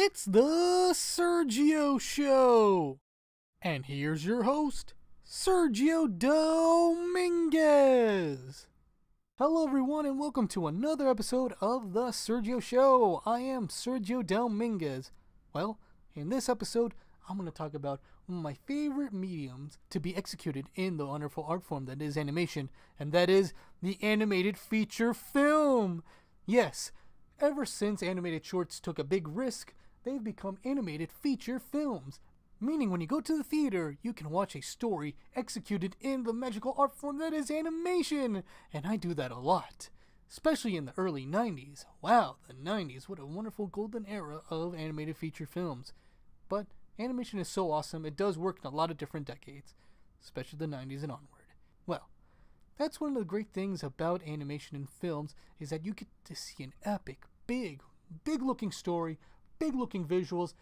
It's the Sergio Show. And here's your host, Sergio Dominguez. Hello everyone and welcome to another episode of the Sergio Show. I am Sergio Dominguez. Well, in this episode, I'm going to talk about one of my favorite mediums to be executed in the wonderful art form that is animation, and that is the animated feature film. Yes, ever since animated shorts took a big risk, they've become animated feature films. Meaning when you go to the theater, you can watch a story executed in the magical art form that is animation. And I do that a lot, especially in the early 90s. Wow, the 90s, what a wonderful golden era of animated feature films. But animation is so awesome, it does work in a lot of different decades, especially the 90s and onward. Well, that's one of the great things about animation in films, is that you get to see an epic, big looking story, big looking visuals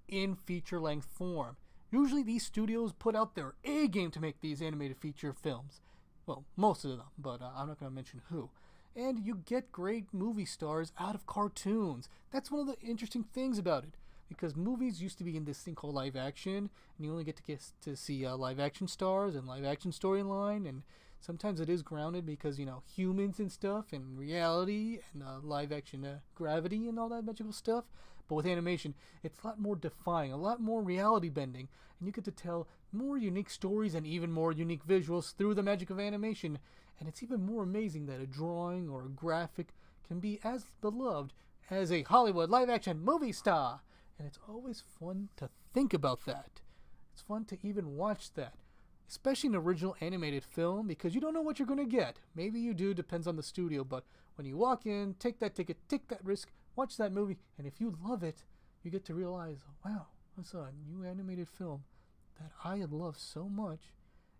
in feature-length form. Usually these studios put out their A game to make these animated feature films. Well, most of them, but I'm not going to mention who. And you get great movie stars out of cartoons. That's one of the interesting things about it, because movies used to be in this thing called live action, and you only get to see live action stars and live action storyline, and sometimes it is grounded because, humans and stuff, and reality, and live action gravity and all that magical stuff. But with animation, it's a lot more defying, a lot more reality bending, and you get to tell more unique stories and even more unique visuals through the magic of animation. And it's even more amazing that a drawing or a graphic can be as beloved as a Hollywood live action movie star. And it's always fun to think about that. It's fun to even watch that, especially an original animated film, because you don't know what you're going to get. Maybe you do, depends on the studio, but when you walk in, take that ticket, take that risk, watch that movie, and if you love it, you get to realize, wow, that's a new animated film that I had loved so much,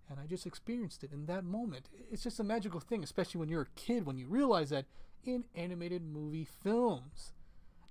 and I just experienced it in that moment. It's just a magical thing, especially when you're a kid, when you realize that in animated movie films.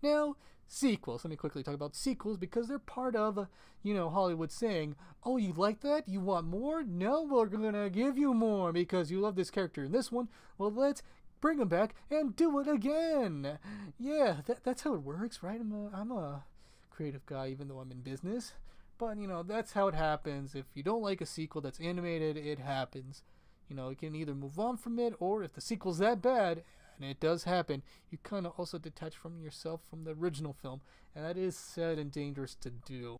Now, sequels. Let me quickly talk about sequels, because they're part of, Hollywood saying, oh, you like that? You want more? No, we're going to give you more because you love this character in this one. Well, let's bring him back and do it again. Yeah, that's how it works, right? I'm a creative guy, even though I'm in business. But, that's how it happens. If you don't like a sequel that's animated, it happens. You can either move on from it, or if the sequel's that bad, and it does happen, you kind of also detach from yourself from the original film. And that is sad and dangerous to do.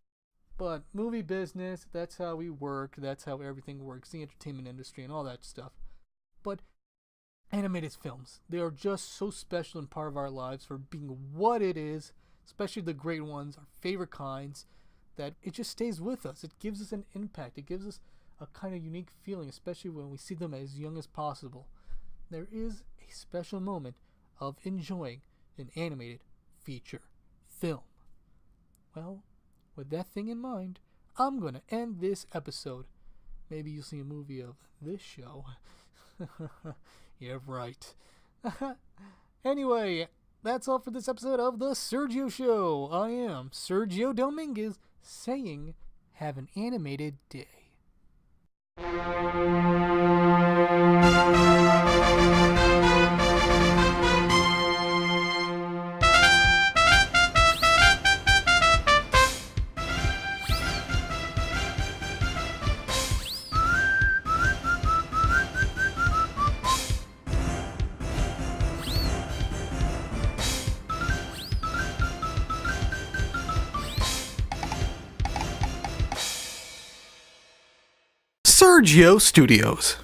But movie business, that's how we work. That's how everything works. The entertainment industry and all that stuff. But animated films, they are just so special and part of our lives for being what it is, especially the great ones, our favorite kinds, that it just stays with us. It gives us an impact. It gives us a kind of unique feeling, especially when we see them as young as possible. There is a special moment of enjoying an animated feature film. Well, with that thing in mind, I'm going to end this episode. Maybe you'll see a movie of this show. Yeah, right. Anyway, that's all for this episode of The Sergio Show. I am Sergio Dominguez saying, have an animated day. Sergio Studios.